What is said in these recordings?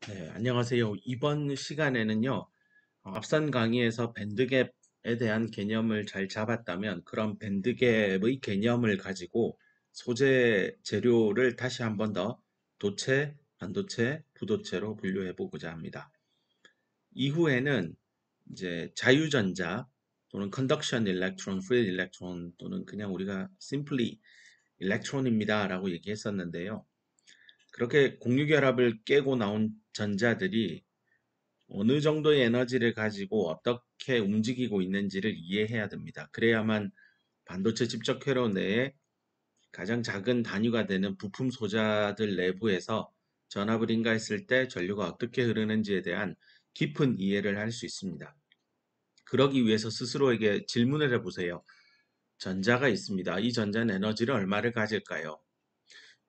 네, 안녕하세요. 이번 시간에는요, 앞선 강의에서 밴드갭에 대한 개념을 잘 잡았다면, 그런 밴드갭의 개념을 가지고 소재 재료를 다시 한번 더 도체, 반도체, 부도체로 분류해 보고자 합니다. 이후에는 이제 자유전자 또는 conduction electron, free electron 또는 그냥 우리가 simply electron입니다 라고 얘기했었는데요. 그렇게 공유결합을 깨고 나온 전자들이 어느 정도의 에너지를 가지고 어떻게 움직이고 있는지를 이해해야 됩니다. 그래야만 반도체 집적 회로 내에 가장 작은 단위가 되는 부품 소자들 내부에서 전압을 인가했을 때 전류가 어떻게 흐르는지에 대한 깊은 이해를 할 수 있습니다. 그러기 위해서 스스로에게 질문을 해보세요. 전자가 있습니다. 이 전자는 에너지를 얼마를 가질까요?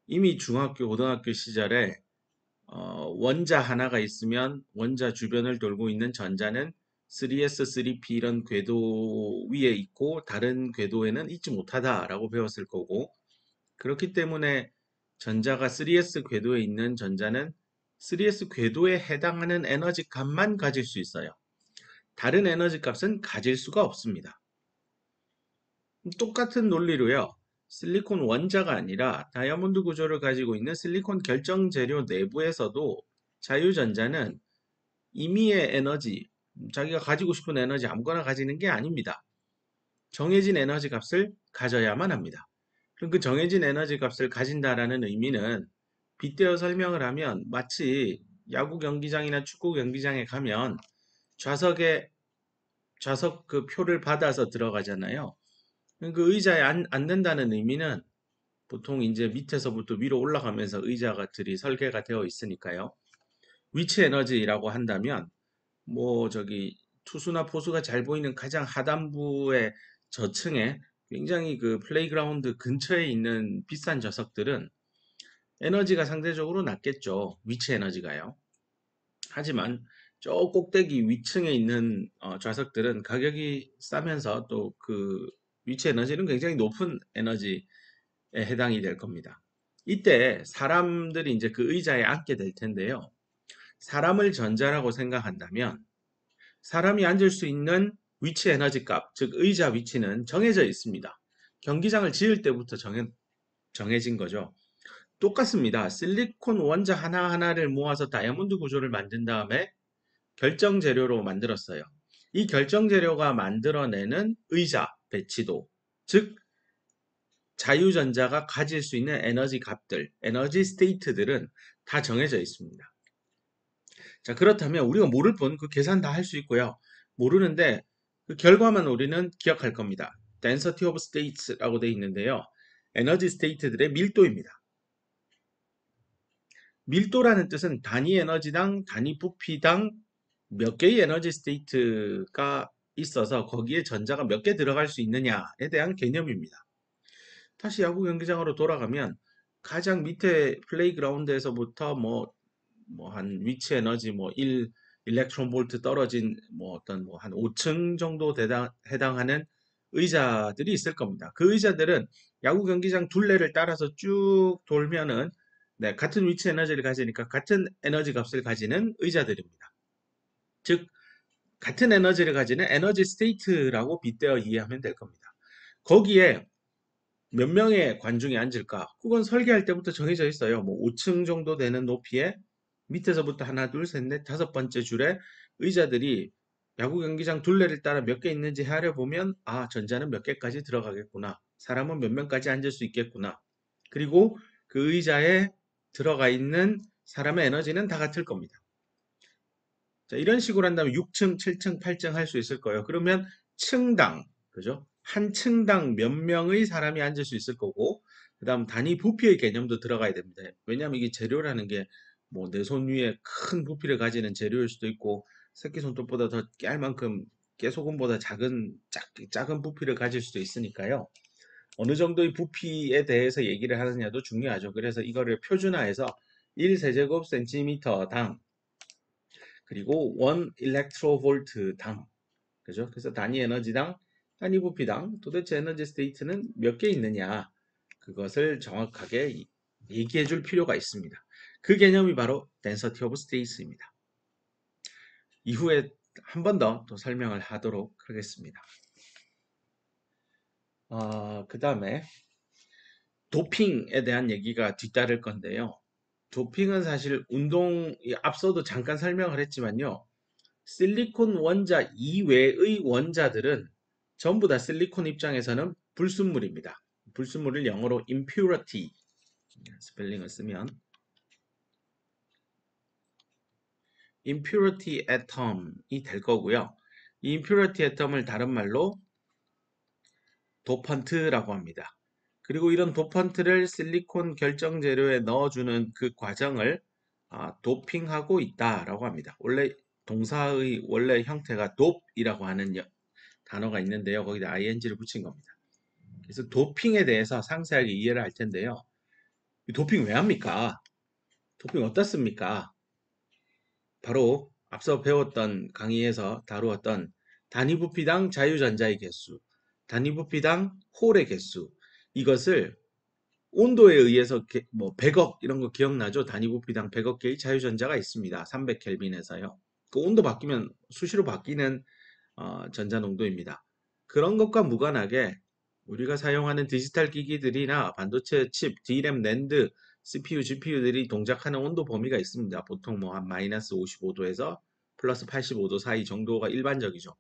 이미 중학교, 고등학교 시절에 원자 하나가 있으면 원자 주변을 돌고 있는 전자는 3s, 3p 이런 궤도 위에 있고 다른 궤도에는 있지 못하다라고 배웠을 거고, 그렇기 때문에 전자가 3s 궤도에 있는 전자는 3s 궤도에 해당하는 에너지 값만 가질 수 있어요. 다른 에너지 값은 가질 수가 없습니다. 똑같은 논리로요. 실리콘 원자가 아니라 다이아몬드 구조를 가지고 있는 실리콘 결정 재료 내부에서도 자유전자는 임의의 에너지, 자기가 가지고 싶은 에너지 아무거나 가지는 게 아닙니다. 정해진 에너지 값을 가져야만 합니다. 그럼 그 정해진 에너지 값을 가진다라는 의미는 빗대어 설명을 하면 마치 야구 경기장이나 축구 경기장에 가면 좌석에 좌석 그 표를 받아서 들어가잖아요. 그 의자에 앉는다는 의미는 보통 이제 밑에서부터 위로 올라가면서 의자들이 설계가 되어 있으니까요. 위치 에너지라고 한다면 뭐 저기 투수나 포수가 잘 보이는 가장 하단부의 저층에 굉장히 그 플레이그라운드 근처에 있는 비싼 좌석들은 에너지가 상대적으로 낮겠죠. 위치 에너지가요. 하지만 저 꼭대기 위층에 있는 좌석들은 가격이 싸면서 또 그 위치 에너지는 굉장히 높은 에너지에 해당이 될 겁니다. 이때 사람들이 이제 그 의자에 앉게 될 텐데요. 사람을 전자라고 생각한다면 사람이 앉을 수 있는 위치 에너지 값, 즉 의자 위치는 정해져 있습니다. 경기장을 지을 때부터 정해진 거죠. 똑같습니다. 실리콘 원자 하나하나를 모아서 다이아몬드 구조를 만든 다음에 결정 재료로 만들었어요. 이 결정 재료가 만들어내는 의자 배치도, 즉 자유전자가 가질 수 있는 에너지 값들, 에너지 스테이트들은 다 정해져 있습니다. 자, 그렇다면 우리가 모를 뿐 그 계산 다 할 수 있고요. 모르는데 그 결과만 우리는 기억할 겁니다. density of states라고 되어 있는데요. 에너지 스테이트들의 밀도입니다. 밀도라는 뜻은 단위 에너지당, 단위 부피당 몇 개의 에너지 스테이트가 있어서 거기에 전자가 몇 개 들어갈 수 있느냐에 대한 개념입니다. 다시 야구 경기장으로 돌아가면 가장 밑에 플레이그라운드에서부터 뭐 한 위치 에너지 뭐 1 일렉트론 볼트 떨어진 뭐 어떤 뭐 한 5층 정도 해당하는 의자들이 있을 겁니다. 그 의자들은 야구 경기장 둘레를 따라서 쭉 돌면은 네, 같은 위치 에너지를 가지니까 같은 에너지 값을 가지는 의자들입니다. 즉 같은 에너지를 가지는 에너지 스테이트라고 빗대어 이해하면 될 겁니다. 거기에 몇 명의 관중이 앉을까? 그건 설계할 때부터 정해져 있어요. 뭐 5층 정도 되는 높이에 밑에서부터 하나, 둘, 셋, 넷, 다섯 번째 줄에 의자들이 야구 경기장 둘레를 따라 몇 개 있는지 헤아려 보면 아, 전자는 몇 개까지 들어가겠구나. 사람은 몇 명까지 앉을 수 있겠구나. 그리고 그 의자에 들어가 있는 사람의 에너지는 다 같을 겁니다. 자, 이런 식으로 한다면 6층, 7층, 8층 할 수 있을 거예요. 그러면 층당, 그죠? 한 층당 몇 명의 사람이 앉을 수 있을 거고, 그 다음 단위 부피의 개념도 들어가야 됩니다. 왜냐하면 이게 재료라는 게 뭐 내 손 위에 큰 부피를 가지는 재료일 수도 있고, 새끼손톱보다 더 깨알 만큼 깨소금보다 작은 부피를 가질 수도 있으니까요. 어느 정도의 부피에 대해서 얘기를 하느냐도 중요하죠. 그래서 이거를 표준화해서 1세제곱 센티미터당 그리고 1 일렉트로볼트당 그죠? 그래서 단위 에너지당 단위 부피당 도대체 에너지 스테이트는 몇 개 있느냐 그것을 정확하게 얘기해 줄 필요가 있습니다. 그 개념이 바로 density of states입니다. 이후에 한 번 더 또 설명을 하도록 하겠습니다. 그 다음에 도핑에 대한 얘기가 뒤따를 건데요. 도핑은 사실 앞서도 잠깐 설명을 했지만요. 실리콘 원자 이외의 원자들은 전부 다 실리콘 입장에서는 불순물입니다. 불순물을 영어로 impurity 스펠링을 쓰면 impurity atom이 될 거고요. 이 impurity atom을 다른 말로 도펀트라고 합니다. 그리고 이런 도펀트를 실리콘 결정 재료에 넣어주는 그 과정을 도핑하고 있다라고 합니다. 원래 동사의 원래 형태가 돕이라고 하는 단어가 있는데요. 거기다 ing를 붙인 겁니다. 그래서 도핑에 대해서 상세하게 이해를 할 텐데요. 이 도핑 왜 합니까? 도핑 어떻습니까? 바로 앞서 배웠던 강의에서 다루었던 단위부피당 자유전자의 개수, 단위부피당 홀의 개수, 이것을 온도에 의해서 뭐 100억 이런 거 기억나죠? 단위부피당 100억 개의 자유전자가 있습니다. 300켈빈에서요. 그 온도 바뀌면 수시로 바뀌는 전자 농도입니다. 그런 것과 무관하게 우리가 사용하는 디지털 기기들이나 반도체 칩, D램, 낸드, CPU, GPU들이 동작하는 온도 범위가 있습니다. 보통 뭐 한 마이너스 55도에서 플러스 85도 사이 정도가 일반적이죠.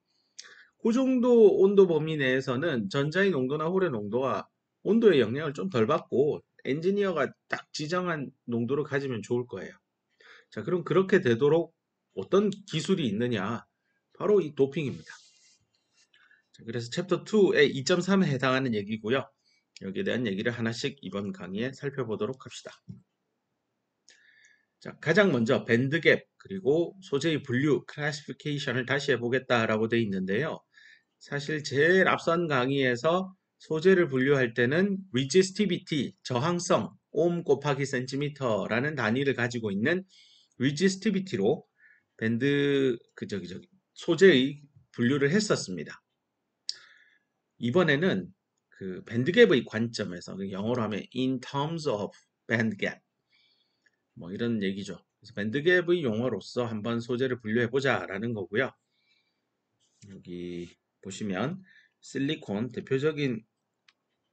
그 정도 온도 범위 내에서는 전자의 농도나 홀의 농도가 온도의 영향을 좀 덜 받고 엔지니어가 딱 지정한 농도를 가지면 좋을 거예요. 자, 그럼 그렇게 되도록 어떤 기술이 있느냐? 바로 이 도핑입니다. 자, 그래서 챕터 2의 2.3에 해당하는 얘기고요. 여기에 대한 얘기를 하나씩 이번 강의에 살펴보도록 합시다. 자, 가장 먼저 밴드갭 그리고 소재의 분류 클래시피케이션을 다시 해보겠다라고 되어 있는데요. 사실 제일 앞선 강의에서 소재를 분류할 때는 resistivity, 저항성, 옴 곱하기 센티미터라는 단위를 가지고 있는 resistivity로 소재의 분류를 했었습니다. 이번에는 그 밴드갭의 관점에서 영어로 하면 in terms of bandgap 뭐 이런 얘기죠. 그래서 밴드갭의 용어로서 한번 소재를 분류해 보자라는 거고요. 여기 보시면 실리콘 대표적인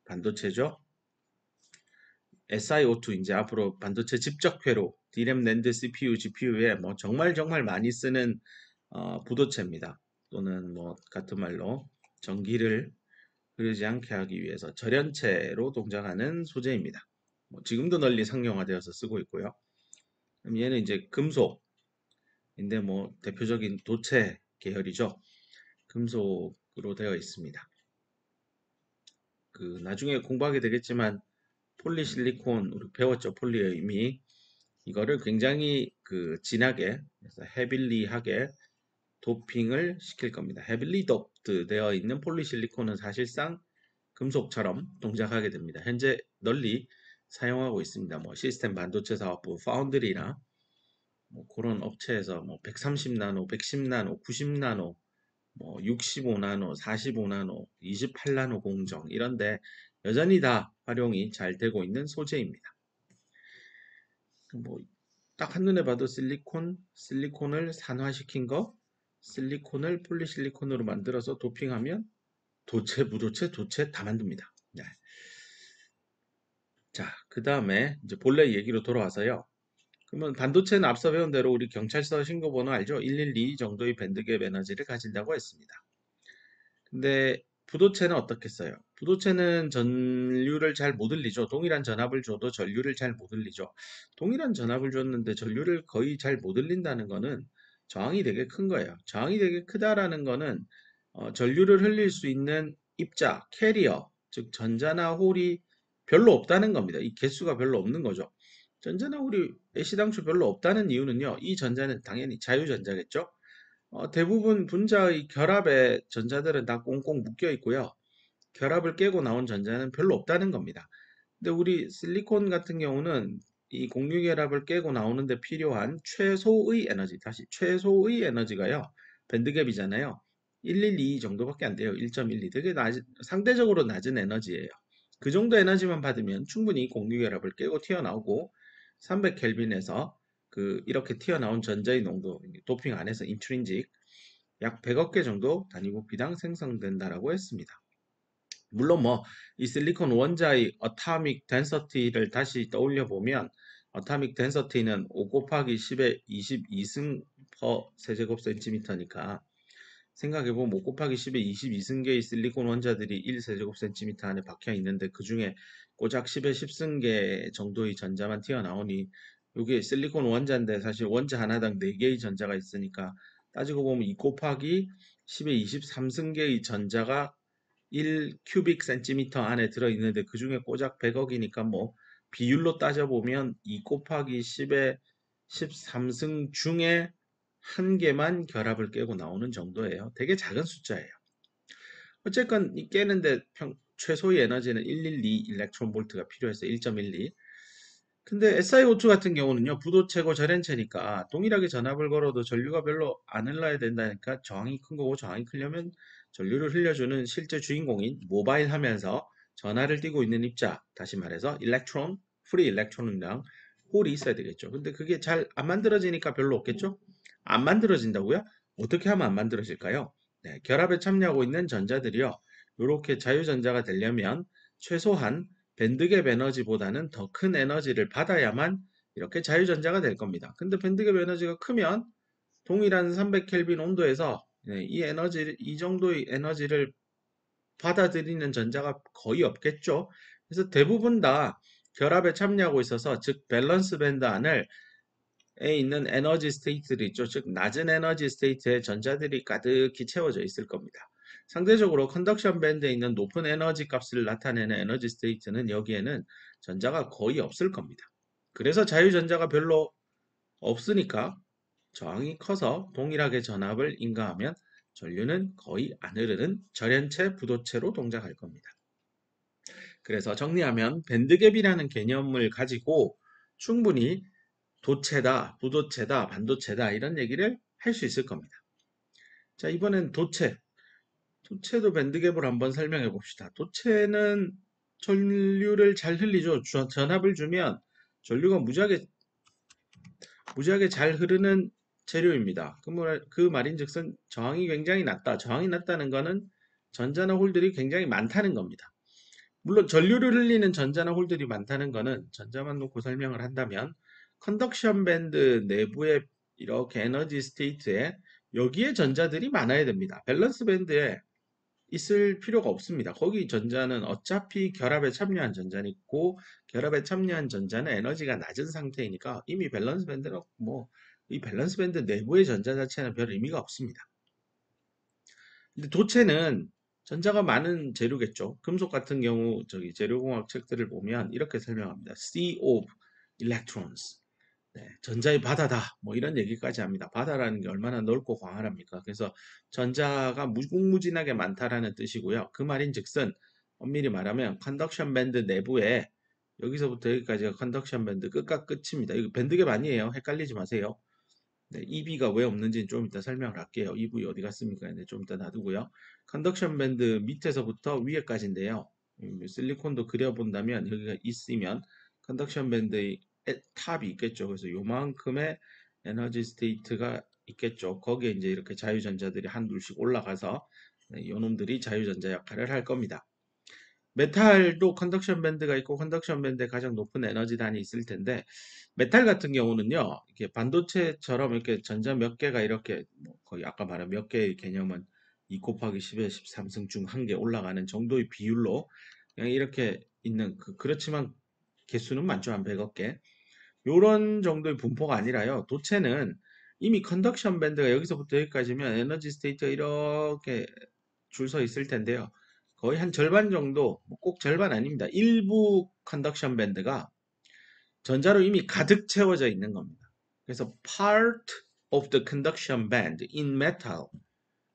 반도체죠. SiO2 이제 앞으로 반도체 집적회로 D램, 낸드, CPU, GPU에 뭐 정말 많이 쓰는 부도체입니다. 또는 뭐 같은 말로 전기를 흐르지 않게 하기 위해서 절연체로 동작하는 소재입니다. 뭐 지금도 널리 상용화되어서 쓰고 있고요. 그럼 얘는 이제 금속인데 뭐 대표적인 도체 계열이죠. 금속으로 되어 있습니다. 그 나중에 공부하게 되겠지만 폴리실리콘 우리 배웠죠. 폴리의 의미. 이거를 굉장히 그 진하게 그래서 헤빌리하게 도핑을 시킬 겁니다. 헤빌리 도프트 되어 있는 폴리실리콘은 사실상 금속처럼 동작하게 됩니다. 현재 널리 사용하고 있습니다. 뭐 시스템 반도체 사업부, 파운드리나 뭐 그런 업체에서 뭐 130나노, 110나노, 90나노, 뭐 65나노, 45나노, 28나노 공정 이런데 여전히 다 활용이 잘 되고 있는 소재입니다. 뭐 딱 한눈에 봐도 실리콘을 산화시킨 거, 실리콘을 폴리실리콘으로 만들어서 도핑하면 도체, 무도체, 도체 다 만듭니다. 네. 자, 그 다음에 이제 본래 얘기로 돌아와서요. 그러면 반도체는 앞서 배운 대로 우리 경찰서 신고번호 알죠? 112 정도의 밴드갭 에너지를 가진다고 했습니다. 근데 부도체는 어떻겠어요? 부도체는 전류를 잘 못 흘리죠. 동일한 전압을 줘도 전류를 잘 못 흘리죠. 동일한 전압을 줬는데 전류를 거의 잘 못 흘린다는 거는 저항이 되게 큰 거예요. 저항이 되게 크다라는 거는 전류를 흘릴 수 있는 입자, 캐리어, 즉 전자나 홀이 별로 없다는 겁니다. 이 개수가 별로 없는 거죠. 전자나 홀이 애시당초 별로 없다는 이유는요. 이 전자는 당연히 자유전자겠죠. 대부분 분자의 결합에 전자들은 다 꽁꽁 묶여 있고요. 결합을 깨고 나온 전자는 별로 없다는 겁니다. 근데 우리 실리콘 같은 경우는 이 공유결합을 깨고 나오는데 필요한 최소의 에너지, 다시 최소의 에너지가요. 밴드갭이잖아요. 112 정도밖에 안 돼요. 1.12. 되게 상대적으로 낮은 에너지예요. 그 정도 에너지만 받으면 충분히 공유결합을 깨고 튀어나오고 300켈빈에서 이렇게 튀어나온 전자의 농도, 도핑 안에서 인트린직 약 100억 개 정도 단위 부피당 생성된다라고 했습니다. 물론 뭐 이 실리콘 원자의 어타믹 덴서티를 다시 떠올려 보면 어타믹 덴서티는 5 곱하기 10의 22승 퍼 세제곱센티미터니까 생각해보면 5 곱하기 10의 22승계의 실리콘 원자들이 1 세제곱센티미터 안에 박혀 있는데 그 중에 고작 10의 10승계 정도의 전자만 튀어나오니 이게 실리콘 원자인데 사실 원자 하나당 4개의 전자가 있으니까 따지고 보면 2 곱하기 10의 23승계의 전자가 1 큐빅 센티미터 안에 들어있는데 그 중에 고작 100억이니까 뭐 비율로 따져보면 2 곱하기 10의 13승 중에 한 개만 결합을 깨고 나오는 정도예요. 되게 작은 숫자예요. 어쨌건 이 깨는데 최소의 에너지는 112 일렉트론 볼트가 필요해서 1.12. 근데 SiO2 같은 경우는요, 부도체고 절연체니까 동일하게 전압을 걸어도 전류가 별로 안 흘러야 된다니까 저항이 큰 거고 저항이 크려면 전류를 흘려주는 실제 주인공인 모바일 하면서 전하를 띠고 있는 입자, 다시 말해서 일렉트론, 프리 일렉트론이랑 홀이 있어야 되겠죠. 근데 그게 잘 안 만들어지니까 별로 없겠죠? 안 만들어진다고요? 어떻게 하면 안 만들어질까요? 네, 결합에 참여하고 있는 전자들이요. 이렇게 자유전자가 되려면 최소한 밴드갭 에너지보다는 더 큰 에너지를 받아야만 이렇게 자유전자가 될 겁니다. 근데 밴드갭 에너지가 크면 동일한 300켈빈 온도에서 이 정도의 에너지를 받아들이는 전자가 거의 없겠죠. 그래서 대부분 다 결합에 참여하고 있어서 즉 밸런스 밴드 안을 에 있는 에너지 스테이트들이 있죠. 즉 낮은 에너지 스테이트에 전자들이 가득히 채워져 있을 겁니다. 상대적으로 컨덕션 밴드에 있는 높은 에너지 값을 나타내는 에너지 스테이트는 여기에는 전자가 거의 없을 겁니다. 그래서 자유전자가 별로 없으니까 저항이 커서 동일하게 전압을 인가하면 전류는 거의 안 흐르는 절연체 부도체로 동작할 겁니다. 그래서 정리하면 밴드갭이라는 개념을 가지고 충분히 도체다, 부도체다, 반도체다 이런 얘기를 할 수 있을 겁니다. 자, 이번엔 도체. 도체도 밴드갭을 한번 설명해 봅시다. 도체는 전류를 잘 흘리죠. 전압을 주면 전류가 무지하게 잘 흐르는 재료입니다. 그 말인즉슨 저항이 굉장히 낮다. 저항이 낮다는 것은 전자나 홀들이 굉장히 많다는 겁니다. 물론 전류를 흘리는 전자나 홀들이 많다는 것은 전자만 놓고 설명을 한다면 컨덕션 밴드 내부의 이렇게 에너지 스테이트에 여기에 전자들이 많아야 됩니다. 밸런스 밴드에 있을 필요가 없습니다. 거기 전자는 어차피 결합에 참여한 전자는 있고 결합에 참여한 전자는 에너지가 낮은 상태이니까 이미 밸런스 밴드는 뭐 이 밸런스 밴드 내부의 전자 자체는 별 의미가 없습니다. 근데 도체는 전자가 많은 재료겠죠. 금속 같은 경우 저기 재료공학 책들을 보면 이렇게 설명합니다. Sea of electrons. 네, 전자의 바다다. 뭐 이런 얘기까지 합니다. 바다라는 게 얼마나 넓고 광활합니까? 그래서 전자가 무궁무진하게 많다라는 뜻이고요. 그 말인즉슨 엄밀히 말하면 컨덕션 밴드 내부에 여기서부터 여기까지가 컨덕션 밴드 끝과 끝입니다. 이거 밴드갭 아니에요. 헷갈리지 마세요. 네, EB가 왜 없는지는 좀 이따 설명을 할게요. EV 어디 갔습니까? 네, 좀 이따 놔두고요. 컨덕션 밴드 밑에서부터 위에까지인데요. 실리콘도 그려본다면 여기가 있으면 컨덕션 밴드의 탑이 있겠죠. 그래서 요만큼의 에너지 스테이트가 있겠죠. 거기에 이제 이렇게 자유전자들이 한둘씩 올라가서 요놈들이 자유전자 역할을 할 겁니다. 메탈도 컨덕션 밴드가 있고 컨덕션 밴드에 가장 높은 에너지 단이 있을 텐데 메탈 같은 경우는요 이렇게 반도체처럼 이렇게 전자 몇 개가 이렇게 뭐 거의 아까 말한 몇 개의 개념은 2 곱하기 10의 13승 중 한 개 올라가는 정도의 비율로 그냥 이렇게 있는 그렇지만 개수는 많죠. 한 100억 개 요런 정도의 분포가 아니라요 도체는 이미 컨덕션 밴드가 여기서부터 여기까지면 에너지 스테이트가 이렇게 줄 서 있을 텐데요. 거의 한 절반 정도, 뭐꼭 절반 아닙니다. 일부 컨덕션 밴드가 전자로 이미 가득 채워져 있는 겁니다. 그래서 part of the conduction band in metal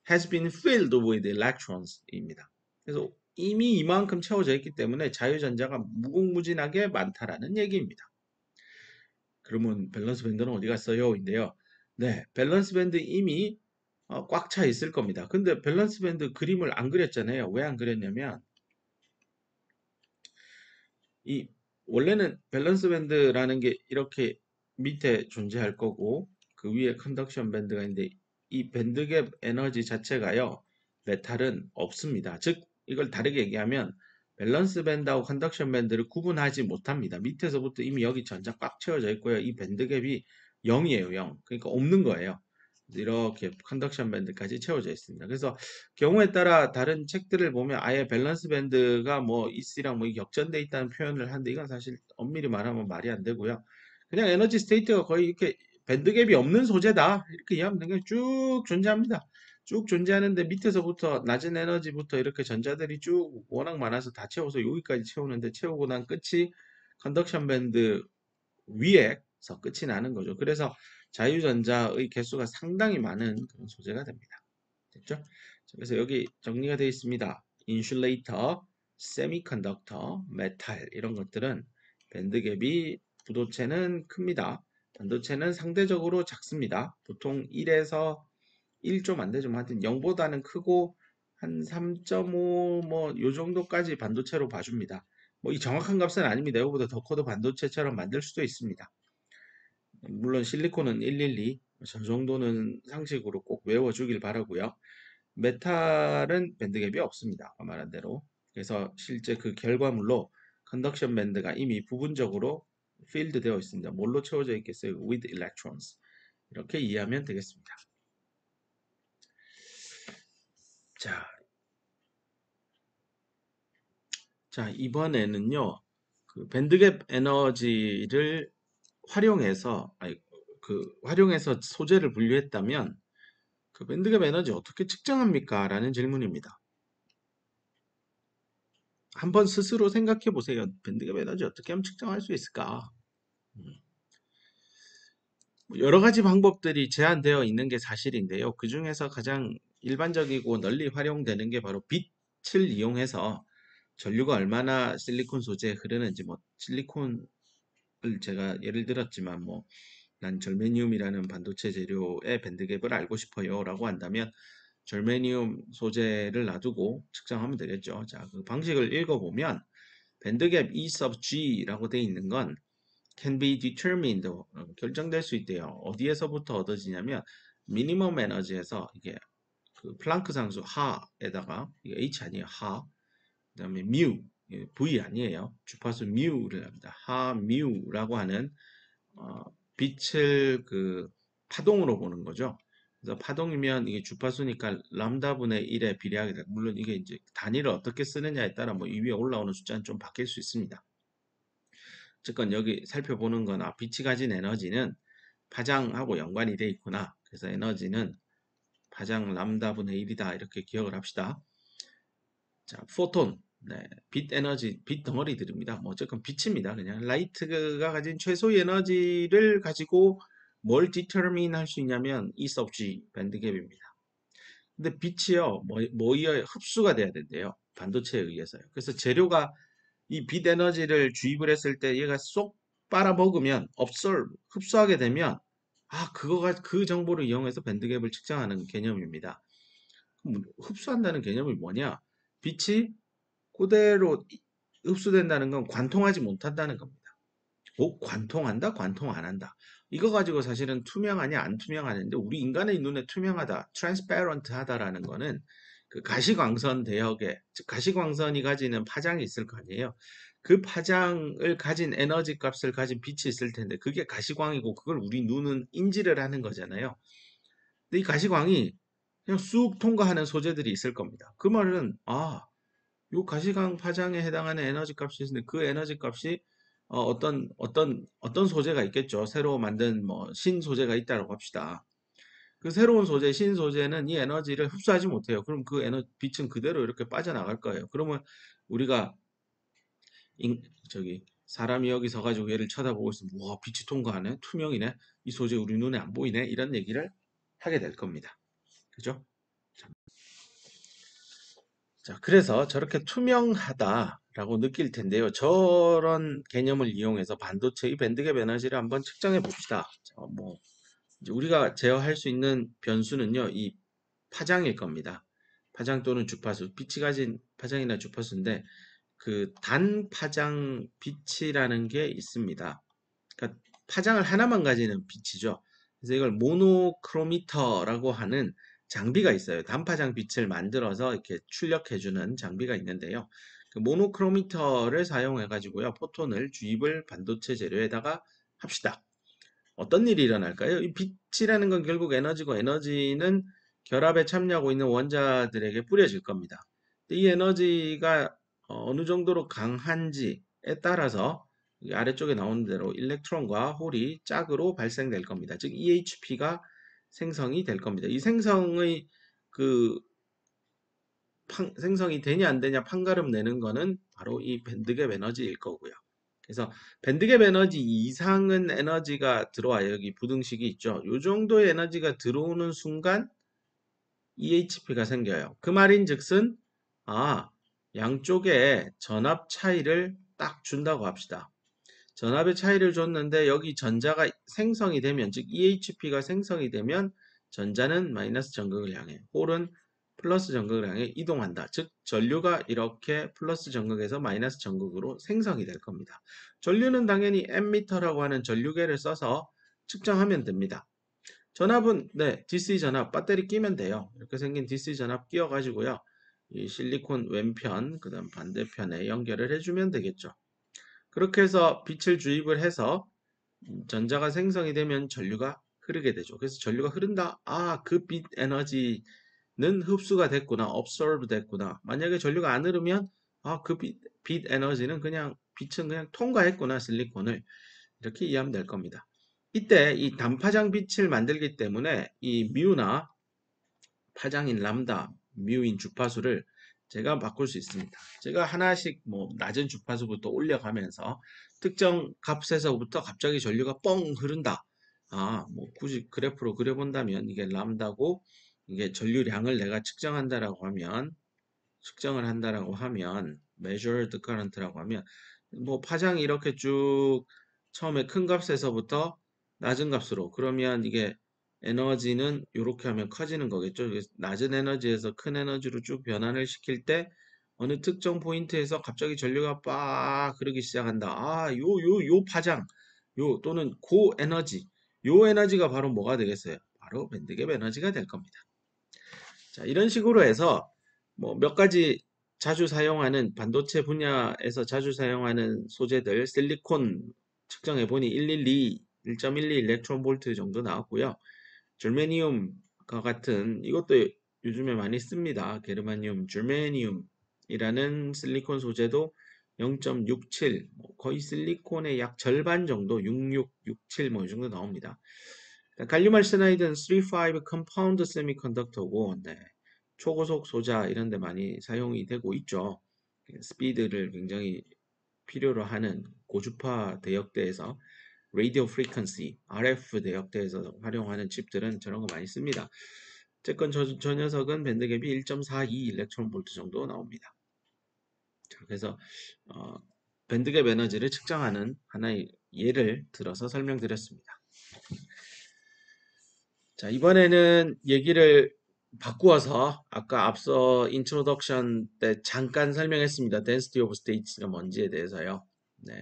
has been filled with electrons입니다. 그래서 이미 이만큼 채워져 있기 때문에 자유전자가 무궁무진하게 많다라는 얘기입니다. 그러면 밸런스 밴드는 어디 갔어요? 인데요. 네, 밸런스 밴드 이미 꽉 차 있을 겁니다. 근데 밸런스 밴드 그림을 안 그렸잖아요. 왜 안 그렸냐면 이 원래는 밸런스 밴드라는 게 이렇게 밑에 존재할 거고 그 위에 컨덕션 밴드가 있는데 이 밴드갭 에너지 자체가요. 메탈은 없습니다. 즉 이걸 다르게 얘기하면 밸런스 밴드하고 컨덕션 밴드를 구분하지 못합니다. 밑에서부터 이미 여기 전자 꽉 채워져 있고요. 이 밴드갭이 0이에요. 0. 그러니까 없는 거예요. 이렇게 컨덕션 밴드까지 채워져 있습니다. 그래서 경우에 따라 다른 책들을 보면 아예 밸런스 밴드가 뭐 있이랑 뭐 격전돼 있다는 표현을 하는데 이건 사실 엄밀히 말하면 말이 안 되고요. 그냥 에너지 스테이트가 거의 이렇게 밴드갭이 없는 소재다 이렇게 이해하면 되는 쭉 존재합니다. 쭉 존재하는데 밑에서부터 낮은 에너지부터 이렇게 전자들이 쭉 워낙 많아서 다 채워서 여기까지 채우는데 채우고 난 끝이 컨덕션 밴드 위에서 끝이 나는 거죠. 그래서 자유전자의 개수가 상당히 많은 그런 소재가 됩니다. 됐죠? 그래서 여기 정리가 되어 있습니다. 인슐레이터, 세미컨덕터, 메탈 이런 것들은 밴드갭이 부도체는 큽니다. 반도체는 상대적으로 작습니다. 보통 1에서 1좀 안 되죠. 하여튼 0보다는 크고 한 3.5 뭐 요 정도까지 반도체로 봐줍니다. 뭐 이 정확한 값은 아닙니다. 이거보다 더 커도 반도체처럼 만들 수도 있습니다. 물론 실리콘은 112, 저 정도는 상식으로 꼭 외워주길 바라고요. 메탈은 밴드갭이 없습니다. 아까 말한 대로. 그래서 실제 그 결과물로 컨덕션 밴드가 이미 부분적으로 필드 되어 있습니다. 뭘로 채워져 있겠어요? with electrons. 이렇게 이해하면 되겠습니다. 자, 이번에는요. 그 밴드갭 에너지를 활용해서 소재를 분류했다면 그 밴드갭 에너지 어떻게 측정합니까? 라는 질문입니다. 한번 스스로 생각해 보세요. 밴드갭 에너지 어떻게 하면 측정할 수 있을까? 음. 여러 가지 방법들이 제한되어 있는 게 사실인데요. 그 중에서 가장 일반적이고 널리 활용되는 게 바로 빛을 이용해서 전류가 얼마나 실리콘 소재에 흐르는지, 뭐 실리콘을 제가 예를 들었지만 뭐 난 절메니움이라는 반도체 재료의 밴드갭을 알고 싶어요 라고 한다면 절메니움 소재를 놔두고 측정하면 되겠죠. 자, 그 방식을 읽어보면 밴드갭 E sub G라고 되어 있는 건 can be determined, 결정될 수 있대요. 어디에서부터 얻어지냐면 미니멈 에너지에서 이게 그 플랑크 상수 하에다가 이게 H 아니에요. 하. 그다음에 뮤. V 아니에요. 주파수 뮤를 합니다. 하 뮤라고 하는 어, 빛을 그 파동으로 보는 거죠. 그래서 파동이면 이게 주파수니까 람다분의 1에 비례하게 됩니다. 물론 이게 이제 단위를 어떻게 쓰느냐에 따라 뭐 이 위에 올라오는 숫자는 좀 바뀔 수 있습니다. 어쨌건 여기 살펴보는 건 빛이 가진 에너지는 파장하고 연관이 돼 있구나. 그래서 에너지는 파장 람다분의 1이다. 이렇게 기억을 합시다. 자, 포톤. 네, 빛 에너지, 빛 덩어리들입니다. 뭐 어쨌건 빛입니다. 그냥 라이트가 가진 최소의 에너지를 가지고 뭘 determine 할 수 있냐면 E sub G 밴드갭입니다. 근데 빛이요, 뭐에 흡수가 돼야 된대요. 반도체에 의해서요. 그래서 재료가 이 빛 에너지를 주입을 했을 때 얘가 쏙 빨아먹으면 absorb, 흡수하게 되면 그거가 그 정보를 이용해서 밴드갭을 측정하는 개념입니다. 그럼 흡수한다는 개념이 뭐냐? 빛이 그대로 흡수된다는 건 관통하지 못한다는 겁니다. 관통한다? 관통 안 한다. 이거 가지고 사실은 투명하냐 안 투명하냐인데 우리 인간의 눈에 투명하다, transparent 하다라는 거는 그 가시광선 대역에, 즉 가시광선이 가지는 파장이 있을 거 아니에요. 그 파장을 가진 에너지 값을 가진 빛이 있을 텐데 그게 가시광이고 그걸 우리 눈은 인지를 하는 거잖아요. 근데 이 가시광이 그냥 쑥 통과하는 소재들이 있을 겁니다. 그 말은 요 가시광 파장에 해당하는 에너지 값이 있는데 그 에너지 값이 어떤 소재가 있겠죠. 새로 만든 뭐 신소재가 있다고 합시다. 그 새로운 소재, 신소재는 이 에너지를 흡수하지 못해요. 그럼 그 빛은 그대로 이렇게 빠져나갈 거예요. 그러면 우리가 사람이 여기 서가지고 얘를 쳐다보고 있으면 와, 빛이 통과하네, 투명이네, 이 소재 우리 눈에 안 보이네, 이런 얘기를 하게 될 겁니다. 그죠? 자, 그래서 저렇게 투명하다라고 느낄 텐데요. 저런 개념을 이용해서 반도체의 밴드갭 에너지를 한번 측정해 봅시다. 뭐 이제 우리가 제어할 수 있는 변수는요, 이 파장일 겁니다. 파장 또는 주파수, 빛이 가진 파장이나 주파수인데 그 단파장 빛이라는 게 있습니다. 그러니까 파장을 하나만 가지는 빛이죠. 그래서 이걸 모노크로미터라고 하는 장비가 있어요. 단파장 빛을 만들어서 이렇게 출력해주는 장비가 있는데요. 그 모노크로미터를 사용해 가지고요. 포톤을 주입을 반도체 재료에다가 합시다. 어떤 일이 일어날까요? 이 빛이라는 건 결국 에너지고 에너지는 결합에 참여하고 있는 원자들에게 뿌려질 겁니다. 이 에너지가 어느 정도로 강한지에 따라서 이 아래쪽에 나오는 대로 일렉트론과 홀이 짝으로 발생될 겁니다. 즉 EHP가 생성이 될 겁니다. 이 생성의 그 생성이 되냐 안 되냐 판가름 내는 거는 바로 이 밴드갭 에너지일 거고요. 그래서 밴드갭 에너지 이상은 에너지가 들어와요. 여기 부등식이 있죠. 요 정도의 에너지가 들어오는 순간 EHP가 생겨요. 그 말인즉슨 양쪽에 전압 차이를 딱 준다고 합시다. 전압의 차이를 줬는데 여기 전자가 생성이 되면 즉 EHP가 생성이 되면 전자는 마이너스 전극을 향해 홀은 플러스 전극을 향해 이동한다. 즉 전류가 이렇게 플러스 전극에서 마이너스 전극으로 생성이 될 겁니다. 전류는 당연히 M미터라고 하는 전류계를 써서 측정하면 됩니다. 전압은 DC 전압 배터리 끼면 돼요. 이렇게 생긴 DC 전압 끼워 가지고요. 이 실리콘 왼편 그다음 반대편에 연결을 해주면 되겠죠. 그렇게 해서 빛을 주입을 해서 전자가 생성이 되면 전류가 흐르게 되죠. 그래서 전류가 흐른다. 그 빛 에너지는 흡수가 됐구나. absorb 됐구나. 만약에 전류가 안 흐르면 그 빛 에너지는 그냥 빛은 그냥 통과했구나. 실리콘을. 이렇게 이해하면 될 겁니다. 이때 이 단파장 빛을 만들기 때문에 이 뮤나 파장인 람다, 뮤인 주파수를 제가 바꿀 수 있습니다. 제가 하나씩 뭐 낮은 주파수부터 올려가면서 특정 값에서부터 갑자기 전류가 뻥 흐른다. 뭐 굳이 그래프로 그려본다면 이게 람다고 이게 전류량을 내가 측정을 한다라고 하면 measured current라고 하면 뭐 파장이 이렇게 쭉 처음에 큰 값에서부터 낮은 값으로 그러면 이게 에너지는 이렇게 하면 커지는 거겠죠. 낮은 에너지에서 큰 에너지로 쭉 변환을 시킬 때 어느 특정 포인트에서 갑자기 전류가 빡 흐르기 시작한다. 요 파장, 또는 고 에너지, 요 에너지가 바로 뭐가 되겠어요? 바로 밴드갭 에너지가 될 겁니다. 자, 이런 식으로 해서 뭐 몇 가지 자주 사용하는 반도체 분야에서 자주 사용하는 소재들 실리콘 측정해 보니 1.12 일렉트론 볼트 정도 나왔고요. germanium과 같은 이것도 요즘에 많이 씁니다. 게르마늄, germanium이라는 실리콘 소재도 0.67 거의 실리콘의 약 절반 정도 66, 67 뭐 이 정도 나옵니다. 갈륨 알세나이드는 3,5 컴파운드 세미컨덕터고 초고속 소자 이런 데 많이 사용이 되고 있죠. 스피드를 굉장히 필요로 하는 고주파 대역대에서 라디오 프리퀀시 RF 대역대에서 활용하는 칩들은 저런 거 많이 씁니다. 어쨌건 저 녀석은 밴드갭이 1.42 일렉트론 볼트 정도 나옵니다. 자, 그래서 밴드갭 에너지를 측정하는 하나의 예를 들어서 설명드렸습니다. 자, 이번에는 얘기를 바꾸어서 아까 앞서 인트로덕션 때 잠깐 설명했습니다. density of states가 뭔지에 대해서요. 네.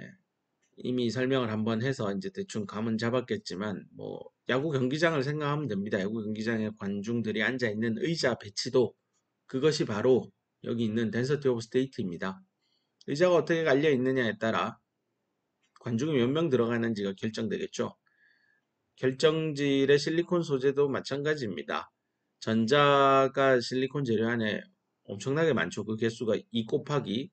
이미 설명을 한번 해서 이제 대충 감은 잡았겠지만 뭐 야구 경기장을 생각하면 됩니다. 야구 경기장에 관중들이 앉아 있는 의자 배치도 그것이 바로 여기 있는 density of state입니다. 의자가 어떻게 깔려 있느냐에 따라 관중이 몇 명 들어가는지가 결정되겠죠. 결정질의 실리콘 소재도 마찬가지입니다. 전자가 실리콘 재료 안에 엄청나게 많죠. 그 개수가 2 곱하기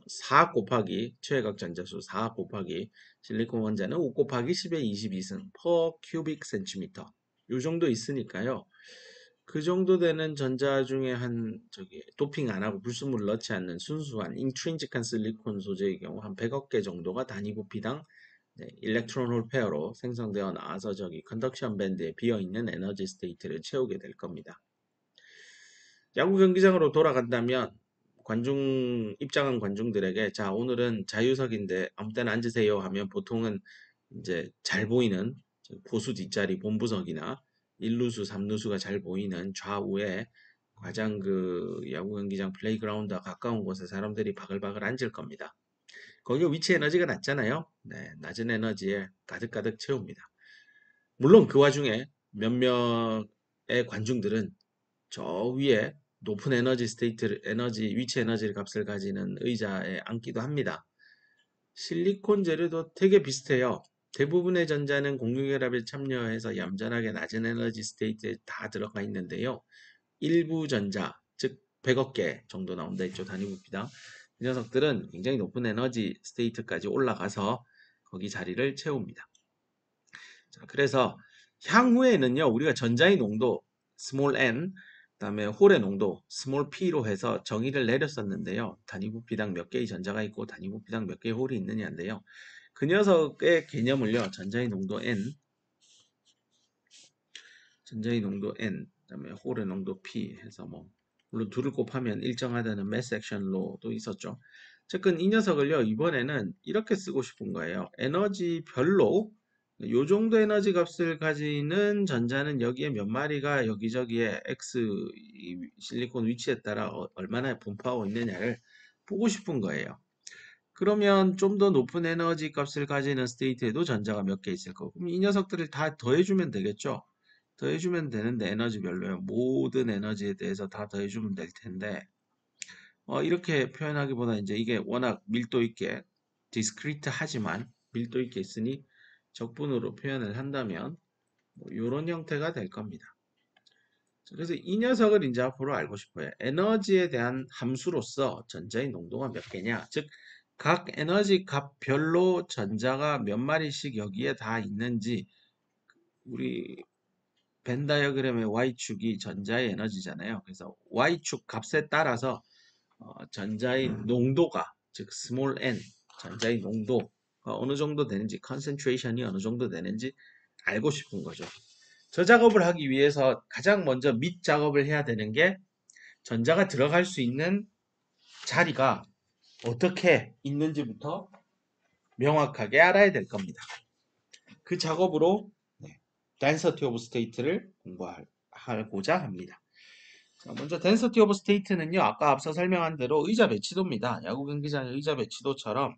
4 곱하기 최외각 전자수 4 곱하기 실리콘 원자는 5 곱하기 10의 22승 per cubic centimeter 요 정도 있으니까요. 그 정도 되는 전자 중에 도핑 안 하고 불순물을 넣지 않는 순수한 인트린직한 실리콘 소재의 경우 한 100억 개 정도가 단위 부피당 일렉트론 홀 페어로 생성되어 나와서 컨덕션 밴드에 비어있는 에너지 스테이트를 채우게 될 겁니다. 야구 경기장으로 돌아간다면 입장한 관중들에게 자, 오늘은 자유석인데 아무 때나 앉으세요 하면 보통은 이제 잘 보이는 포수 뒷자리 본부석이나 1루수, 3루수가 잘 보이는 좌우에 가장 그 야구 경기장 플레이그라운드와 가까운 곳에 사람들이 바글바글 앉을 겁니다. 거기 위치 에너지가 낮잖아요. 네, 낮은 에너지에 가득가득 채웁니다. 물론 그 와중에 몇몇의 관중들은 저 위에 높은 에너지 스테이트, 위치 에너지 값을 가지는 의자에 앉기도 합니다. 실리콘 재료도 되게 비슷해요. 대부분의 전자는 공유결합에 참여해서 얌전하게 낮은 에너지 스테이트에 다 들어가 있는데요. 일부 전자, 즉 100억 개 정도 나온다 했죠. 단위 부피당. 이 녀석들은 굉장히 높은 에너지 스테이트까지 올라가서 거기 자리를 채웁니다. 자, 그래서 향후에는요, 우리가 전자의 농도 스몰 n, 그다음에 홀의 농도 스몰 p로 해서 정의를 내렸었는데요. 단위 부피당 몇 개의 전자가 있고 단위 부피당 몇 개의 홀이 있느냐인데요. 그 녀석의 개념을요, 전자의 농도 n, 그다음에 홀의 농도 p 해서 뭐 물론 둘을 곱하면 일정하다는 매스 액션로도 있었죠. 즉은 이 녀석을요, 이번에는 이렇게 쓰고 싶은 거예요. 에너지별로 요 정도 에너지 값을 가지는 전자는 여기에 몇 마리가 여기저기에 X 실리콘 위치에 따라 얼마나 분포하고 있느냐를 보고 싶은 거예요. 그러면 좀 더 높은 에너지 값을 가지는 스테이트에도 전자가 몇 개 있을 거고, 그럼 이 녀석들을 다 더해주면 되겠죠? 더해주면 되는데 에너지별로요. 모든 에너지에 대해서 다 더해주면 될 텐데, 이렇게 표현하기보다 이제 이게 워낙 밀도 있게 디스크리트 하지만 밀도 있게 있으니 적분으로 표현을 한다면 뭐 이런 형태가 될 겁니다. 그래서 이 녀석을 이제 앞으로 알고 싶어요. 에너지에 대한 함수로서 전자의 농도가 몇 개냐, 즉 각 에너지 값별로 전자가 몇 마리씩 여기에 다 있는지, 우리 벤 다이어그램의 Y축이 전자의 에너지잖아요. 그래서 Y축 값에 따라서 전자의 농도가, 즉 스몰 n, 전자의 농도가 어느 정도 되는지, 컨센트레이션이 어느 정도 되는지 알고 싶은 거죠. 저 작업을 하기 위해서 가장 먼저 밑 작업을 해야 되는 게 전자가 들어갈 수 있는 자리가 어떻게 있는지부터 명확하게 알아야 될 겁니다. 그 작업으로 density of state를 공부하고자 합니다. 자, 먼저 density of state는요, 아까 앞서 설명한 대로 의자 배치도입니다. 야구 경기장의 의자 배치도처럼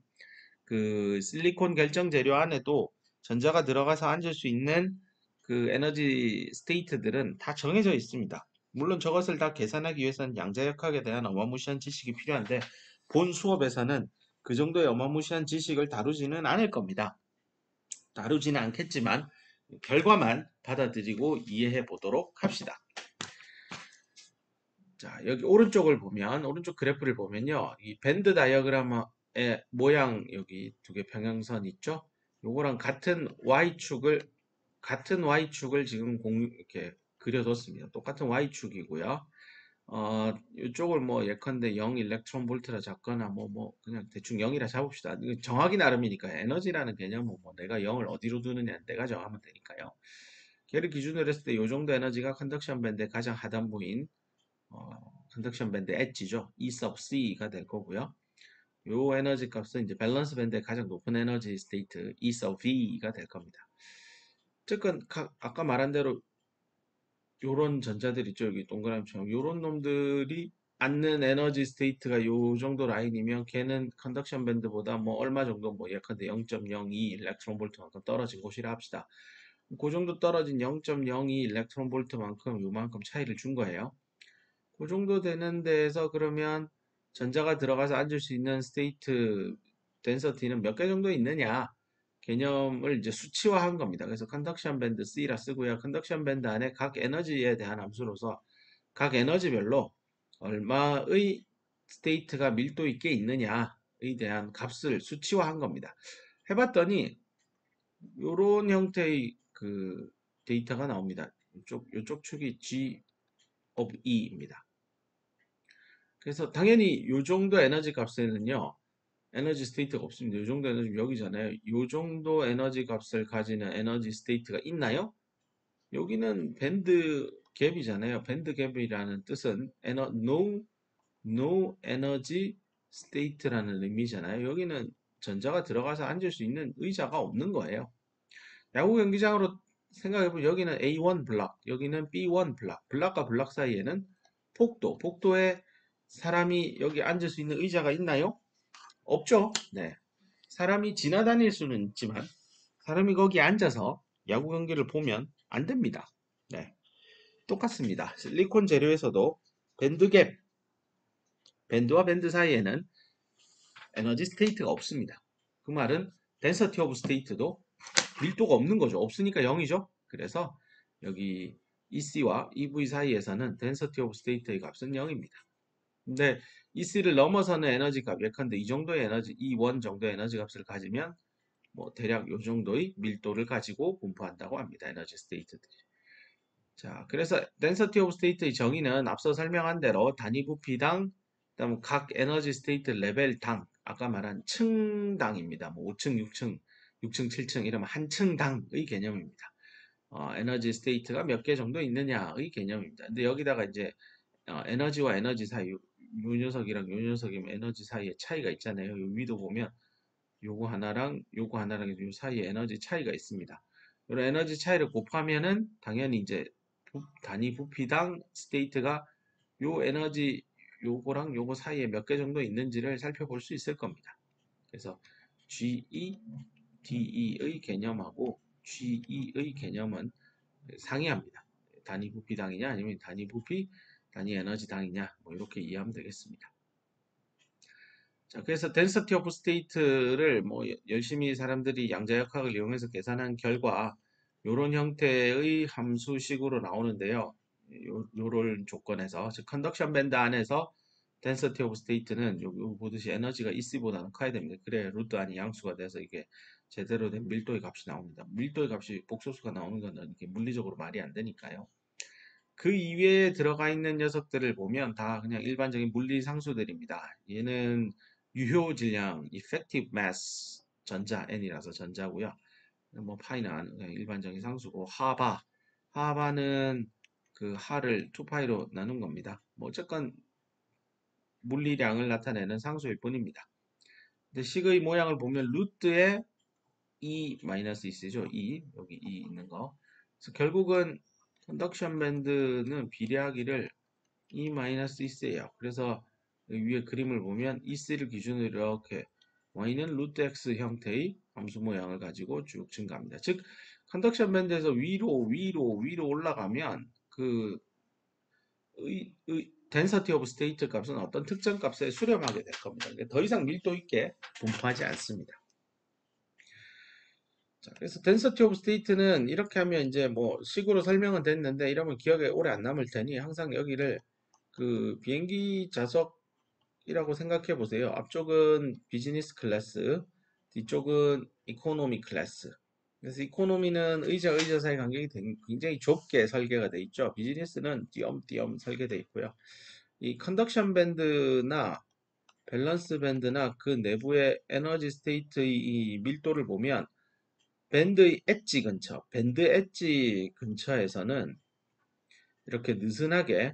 그 실리콘 결정 재료 안에도 전자가 들어가서 앉을 수 있는 그 에너지 스테이트들은 다 정해져 있습니다. 물론 저것을 다 계산하기 위해서는 양자역학에 대한 어마무시한 지식이 필요한데 본 수업에서는 그 정도의 어마무시한 지식을 다루지는 않을 겁니다. 다루지는 않겠지만 결과만 받아들이고 이해해 보도록 합시다. 자, 여기 오른쪽을 보면, 오른쪽 그래프를 보면요, 이 밴드 다이어그램의 모양, 여기 두 개 평행선 있죠? 요거랑 같은 Y축을 지금 이렇게 그려뒀습니다. 똑같은 Y축이고요. 이쪽을 뭐 예컨대 0 일렉트론 볼트라 잡거나 그냥 대충 0이라 잡읍시다. 이거 정하기 나름이니까 에너지라는 개념은 뭐 내가 0을 어디로 두느냐 내가 정하면 되니까요. 걔를 기준으로 했을 때 이 정도 에너지가 컨덕션 밴드의 가장 하단부인 컨덕션 밴드 엣지죠. E sub C가 될 거고요. 요 에너지 값은 이제 밸런스 밴드의 가장 높은 에너지 스테이트 E sub V가 될 겁니다. 즉은 아까 말한 대로 요런 전자들 있죠. 여기 동그라미처럼 요런 놈들이 앉는 에너지 스테이트가 요 정도 라인이면 걔는 컨덕션 밴드보다 뭐 얼마 정도 뭐 예컨대 0.02 일렉트론 볼트만큼 떨어진 곳이라 합시다. 그 정도 떨어진 0.02 일렉트론 볼트만큼 요만큼 차이를 준 거예요. 그 정도 되는 데에서 그러면 전자가 들어가서 앉을 수 있는 스테이트 덴서티는 몇 개 정도 있느냐 개념을 이제 수치화한 겁니다. 그래서 컨덕션 밴드 C라 쓰고요. 컨덕션 밴드 안에 각 에너지에 대한 함수로서 각 에너지별로 얼마의 스테이트가 밀도 있게 있느냐에 대한 값을 수치화한 겁니다. 해봤더니 이런 형태의 그 데이터가 나옵니다. 이쪽 축이 G of E입니다. 그래서 당연히 이 정도 에너지 값에는요, 에너지 스테이트가 없습니다. 이 정도 에너지 여기잖아요. 이 정도 에너지 값을 가지는 에너지 스테이트가 있나요? 여기는 밴드 갭이잖아요. 밴드 갭이라는 뜻은 no energy state라는 의미잖아요. 여기는 전자가 들어가서 앉을 수 있는 의자가 없는 거예요. 야구 경기장으로 생각해보면 여기는 A1 블락, 여기는 B1 블락, 블락과 블락 사이에는 복도에 사람이 여기 앉을 수 있는 의자가 있나요? 없죠. 네. 사람이 지나다닐 수는 있지만 사람이 거기 앉아서 야구 경기를 보면 안 됩니다. 네. 똑같습니다. 실리콘 재료에서도 밴드갭, 밴드와 밴드 사이에는 에너지 스테이트가 없습니다. 그 말은 덴서티 오브 스테이트도 밀도가 없는 거죠. 없으니까 0이죠. 그래서 여기 EC와 EV 사이에서는 덴서티 오브 스테이트의 값은 0입니다. 근데 EC를 넘어서는 에너지 값, 예컨대 이 정도의 에너지, E1 정도의 에너지 값을 가지면 뭐 대략 이 정도의 밀도를 가지고 분포한다고 합니다. 에너지 스테이트들이. 자, 그래서 density of state의 정의는 앞서 설명한 대로 단위 부피당, 그다음 각 에너지 스테이트 레벨당, 아까 말한 층당입니다. 뭐 5층, 6층, 6층, 7층 이러면 한 층당의 개념입니다. 에너지 스테이트가 몇 개 정도 있느냐의 개념입니다. 근데 여기다가 이제 에너지와 에너지 사이, 요 녀석이랑 요 녀석이면 에너지 사이에 차이가 있잖아요. 요 위도 보면 요거 하나랑 요 사이에 에너지 차이가 있습니다. 이런 에너지 차이를 곱하면은 당연히 이제 단위 부피당 스테이트가 요 에너지 요거랑 요거 사이에 몇 개 정도 있는지를 살펴볼 수 있을 겁니다. 그래서 GE, DE의 개념하고 GE의 개념은 상이합니다. 단위 부피당이냐 아니면 단위 부피, 단위 에너지당이냐 뭐 이렇게 이해하면 되겠습니다. 자, 그래서 density of state를 뭐 열심히 사람들이 양자역학을 이용해서 계산한 결과 요런 형태의 함수식으로 나오는데요. 요런 조건에서 즉 컨덕션 밴드 안에서 density of state는 요 보듯이 에너지가 EC보다는 커야 됩니다. 그래야 루트 안이 양수가 돼서 이게 제대로 된 밀도의 값이 나옵니다. 밀도의 값이 복소수가 나오는 거는 이게 물리적으로 말이 안 되니까요. 그 이외에 들어가 있는 녀석들을 보면 다 그냥 일반적인 물리 상수들입니다. 얘는 유효 질량, effective mass, 전자, n이라서 전자고요. 뭐 파이는 그냥 일반적인 상수고 하바는 그 하를 2파이로 나눈 겁니다. 뭐 어쨌건 물리량을 나타내는 상수일 뿐입니다. 근데 식의 모양을 보면 루트에 E-E죠. E, 여기 E 있는 거. 그래서 결국은 컨덕션 밴드는 비례하기를 E-E예요. 그래서 위에 그림을 보면 EC를 기준으로 이렇게 Y는 루트 X 형태의 함수 모양을 가지고 쭉 증가합니다. 즉, 컨덕션 밴드에서 위로 올라가면 그 density of state 값은 어떤 특정 값에 수렴하게 될 겁니다. 더 이상 밀도 있게 분포하지 않습니다. 자, 그래서 density of state는 이렇게 하면 이제 뭐 식으로 설명은 됐는데 이러면 기억에 오래 안 남을 테니 항상 여기를 그 비행기 좌석이라고 생각해 보세요. 앞쪽은 비즈니스 클래스, 뒤쪽은 이코노미 클래스. 그래서 이코노미는 의자 사이 간격이 굉장히 좁게 설계가 돼 있죠. 비즈니스는 띄엄띄엄 설계돼 있고요. 이 컨덕션 밴드나 밸런스 밴드나 그 내부의 에너지 스테이트의 이 밀도를 보면 밴드의 엣지 근처, 밴드 엣지 근처에서는 이렇게 느슨하게,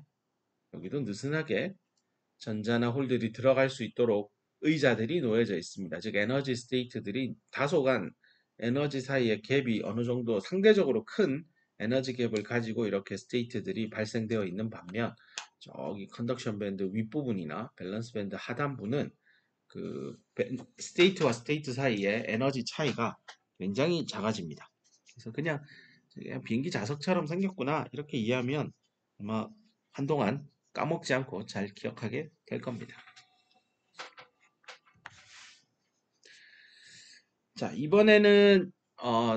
여기도 느슨하게 전자나 홀들이 들어갈 수 있도록 의자들이 놓여져 있습니다. 즉 에너지 스테이트들이 다소간 에너지 사이의 갭이 어느 정도 상대적으로 큰 에너지 갭을 가지고 이렇게 스테이트들이 발생되어 있는 반면 저기 컨덕션 밴드 윗부분이나 밸런스 밴드 하단부는 그 스테이트와 스테이트 사이의 에너지 차이가 굉장히 작아집니다. 그래서 그냥 비행기 좌석처럼 생겼구나 이렇게 이해하면 아마 한동안 까먹지 않고 잘 기억하게 될 겁니다. 자, 이번에는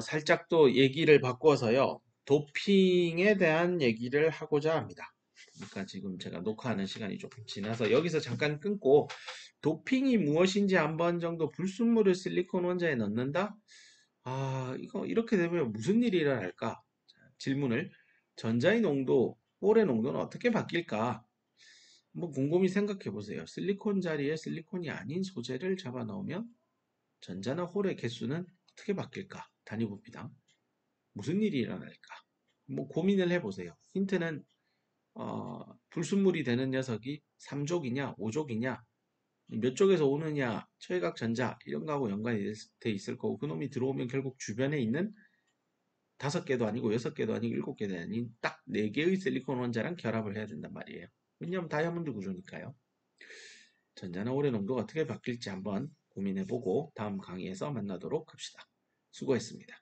살짝 또 얘기를 바꿔서요. 도핑에 대한 얘기를 하고자 합니다. 그러니까 지금 제가 녹화하는 시간이 조금 지나서 여기서 잠깐 끊고 도핑이 무엇인지 한번 정도 불순물을 실리콘 원자에 넣는다? 이거 이렇게 되면 무슨 일이 일어날까? 자, 질문을 전자의 농도, 홀의 농도는 어떻게 바뀔까? 뭐 곰곰이 생각해 보세요. 실리콘 자리에 실리콘이 아닌 소재를 잡아 넣으면 전자나 홀의 개수는 어떻게 바뀔까? 단위 부피당. 무슨 일이 일어날까? 뭐 고민을 해보세요. 힌트는 불순물이 되는 녀석이 3족이냐 5족이냐 몇 쪽에서 오느냐 최각 전자 이런 거하고 연관이 돼 있을 거고 그놈이 들어오면 결국 주변에 있는 5개도 아니고 6개도 아니고 7개도 아닌 딱 4개의 실리콘 원자랑 결합을 해야 된단 말이에요. 왜냐하면 다이아몬드 구조니까요. 전자나올의 농도가 어떻게 바뀔지 한번 고민해보고 다음 강의에서 만나도록 합시다. 수고했습니다.